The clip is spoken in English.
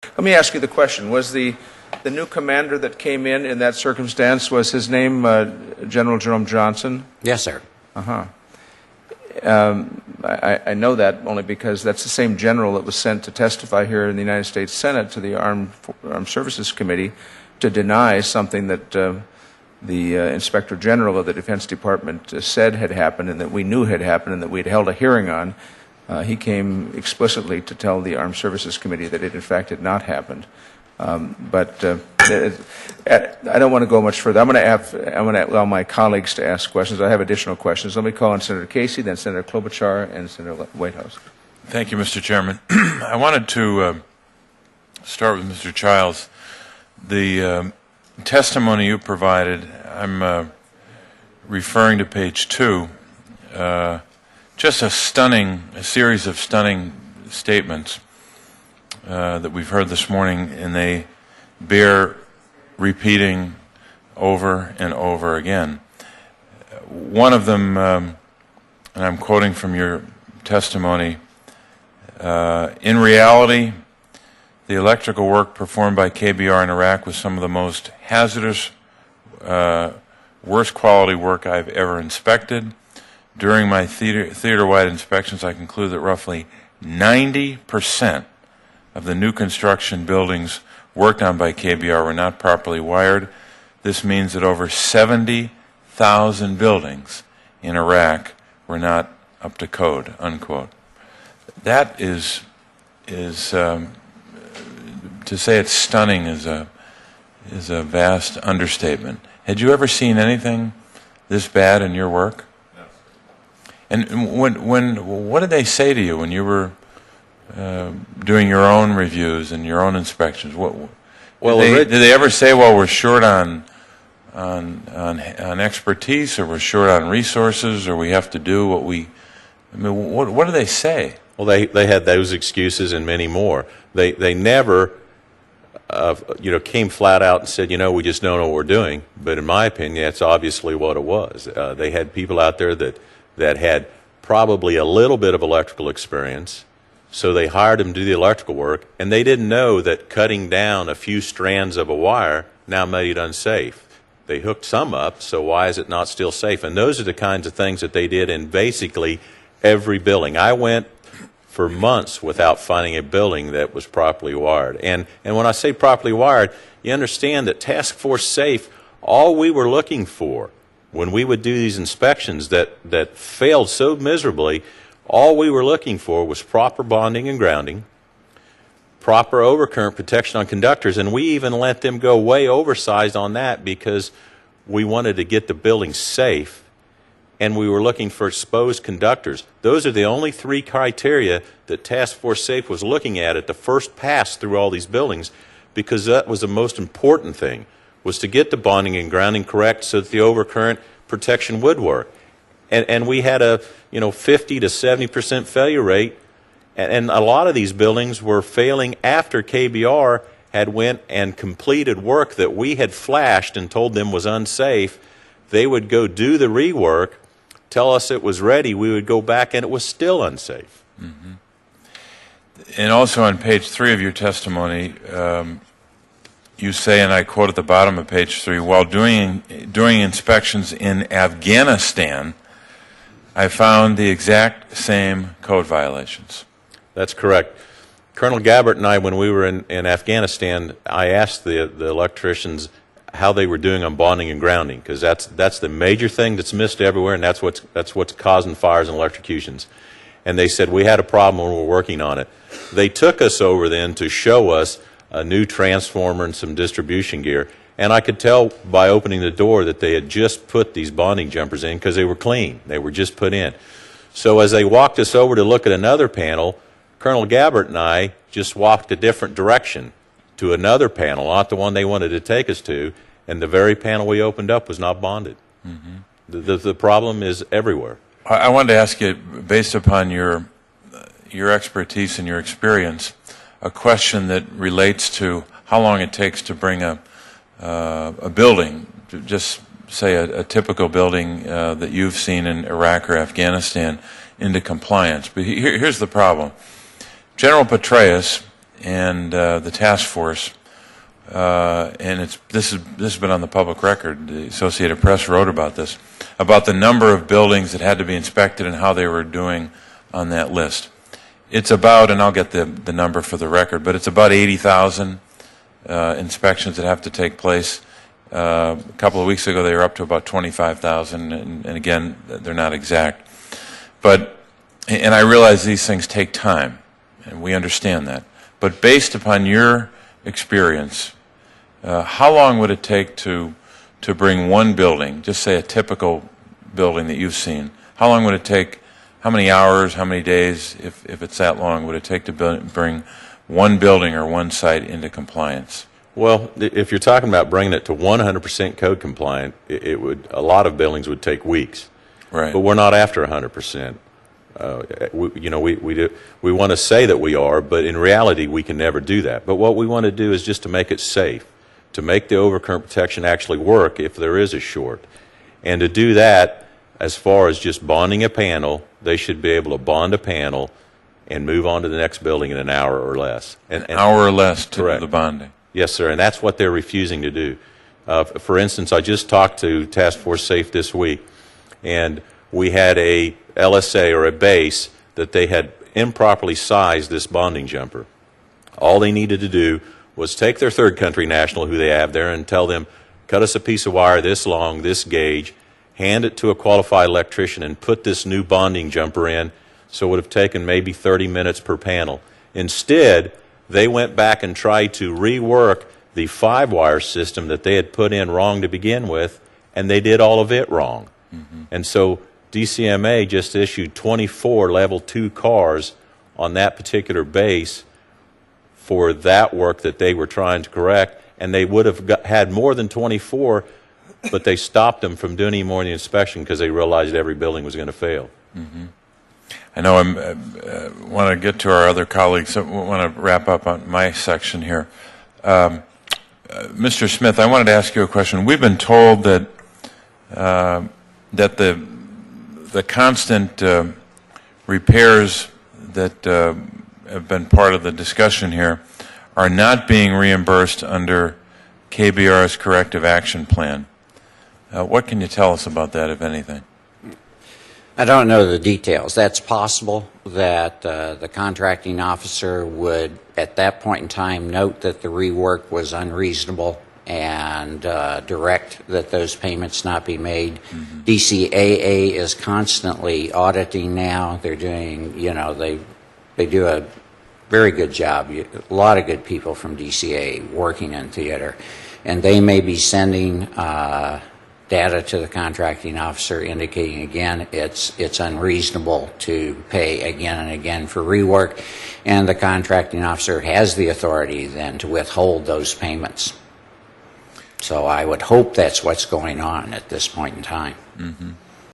Let me ask you the question. Was the new commander that came in that circumstance, was his name General Jerome Johnson? Yes, sir. Uh-huh. I know that only because that's the same general that was sent to testify here in the United States Senate to the Armed Services Committee to deny something that the Inspector General of the Defense Department said had happened and that we knew had happened and that we'd held a hearing on. He came explicitly to tell the Armed Services Committee that it in fact had not happened. But I don't want to go much further. I'm going to allow my colleagues to ask questions. I have additional questions. Let me call on Senator Casey, then Senator Klobuchar, and Senator Whitehouse. Thank you, Mr. Chairman. I wanted to start with Mr. Childs. The testimony you provided, I'm referring to page 2, just a series of stunning statements that we've heard this morning, and they bear repeating over and over again. One of them, and I'm quoting from your testimony, in reality, the electrical work performed by KBR in Iraq was some of the most hazardous, worst quality work I've ever inspected. During my theater-wide inspections, I concluded that roughly 90% of the new construction buildings worked on by KBR were not properly wired. This means that over 70,000 buildings in Iraq were not up to code, unquote. That is to say it's stunning is a vast understatement. Had you ever seen anything this bad in your work? No. And what did they say to you when you were doing your own reviews and your own inspections? Did they ever say, "Well, we're short on expertise, or we're short on resources, or we have to do what we"? I mean, what do they say? Well, they had those excuses and many more. They never, came flat out and said, we just don't know what we're doing. But in my opinion, that's obviously what it was. They had people out there that had probably a little bit of electrical experience. So they hired them to do the electrical work, and they didn't know that cutting down a few strands of a wire now made it unsafe. They hooked some up, so why is it not still safe? And those are the kinds of things that they did in basically every building. I went for months without finding a building that was properly wired. And when I say properly wired, you understand that Task Force Safe, all we were looking for when we would do these inspections that failed so miserably, all we were looking for was proper bonding and grounding, proper overcurrent protection on conductors, and we even let them go way oversized on that because we wanted to get the building safe, and we were looking for exposed conductors. Those are the only 3 criteria that Task Force Safe was looking at the first pass through all these buildings, because that was the most important thing, was to get the bonding and grounding correct so that the overcurrent protection would work. And we had a 50 to 70% failure rate, and a lot of these buildings were failing after KBR had went and completed work that we had flashed and told them was unsafe. They would go do the rework, tell us it was ready, we would go back and it was still unsafe. Mm-hmm. And also on page 3 of your testimony, you say, and I quote at the bottom of page 3, while doing inspections in Afghanistan, I found the exact same code violations. That's correct. Colonel Gabbert and I, when we were in Afghanistan, I asked the electricians how they were doing on bonding and grounding, because that's the major thing that's missed everywhere, and that's what's causing fires and electrocutions. And they said, we had a problem and we're working on it. They took us over then to show us a new transformer and some distribution gear. And I could tell by opening the door that they had just put these bonding jumpers in because they were clean. They were just put in. So as they walked us over to look at another panel, Colonel Gabbert and I just walked a different direction to another panel, not the one they wanted to take us to, and the very panel we opened up was not bonded. Mm-hmm. The problem is everywhere. I wanted to ask you, based upon your expertise and your experience, a question that relates to how long it takes to bring a building, just say a typical building that you've seen in Iraq or Afghanistan, into compliance. But here's the problem. General Petraeus and the task force, and this has been on the public record. The Associated Press wrote about this, about the number of buildings that had to be inspected and how they were doing on that list. It's about, and I'll get the number for the record, but it's about 80,000 inspections that have to take place. A couple of weeks ago, they were up to about 25,000, and again, they're not exact. And I realize these things take time, and we understand that. But based upon your experience, how long would it take to bring one building, just say a typical building that you've seen, how long would it take, how many hours, how many days, if it's that long, would it take to bring one building or one site into compliance? Well, if you're talking about bringing it to 100% code compliant, a lot of buildings would take weeks. Right. But we're not after 100%. We want to say that we are, but in reality, we can never do that. But what we want to do is just to make it safe, to make the overcurrent protection actually work if there is a short. And to do that, as far as just bonding a panel, they should be able to bond a panel and move on to the next building in an hour or less. An hour or less to correct. The bonding. Yes, sir, and that's what they're refusing to do. For instance, I just talked to Task Force Safe this week, and we had a LSA or a base that they had improperly sized this bonding jumper. All they needed to do was take their third country national who they have there and tell them, cut us a piece of wire this long, this gauge, hand it to a qualified electrician and put this new bonding jumper in, so it would have taken maybe 30 minutes per panel. Instead, they went back and tried to rework the 5-wire system that they had put in wrong to begin with, and they did all of it wrong. Mm-hmm. And so DCMA just issued 24 level 2 cars on that particular base for that work that they were trying to correct, and they would have had more than 24, but they stopped them from doing any more of the inspection because they realized every building was going to fail. Mm-hmm. I know I want to get to our other colleagues. So I want to wrap up on my section here. Mr. Smith, I wanted to ask you a question. We've been told that that the constant repairs that have been part of the discussion here are not being reimbursed under KBR's corrective action plan. What can you tell us about that, if anything? I don't know the details. That's possible that the contracting officer would, at that point in time, note that the rework was unreasonable and direct that those payments not be made. Mm-hmm. DCAA is constantly auditing now. They're doing, they do a very good job. A lot of good people from DCAA working in theater. And they may be sending data to the contracting officer indicating, again, it's unreasonable to pay again and again for rework, and the contracting officer has the authority then to withhold those payments. So I would hope that's what's going on at this point in time. Mm-hmm.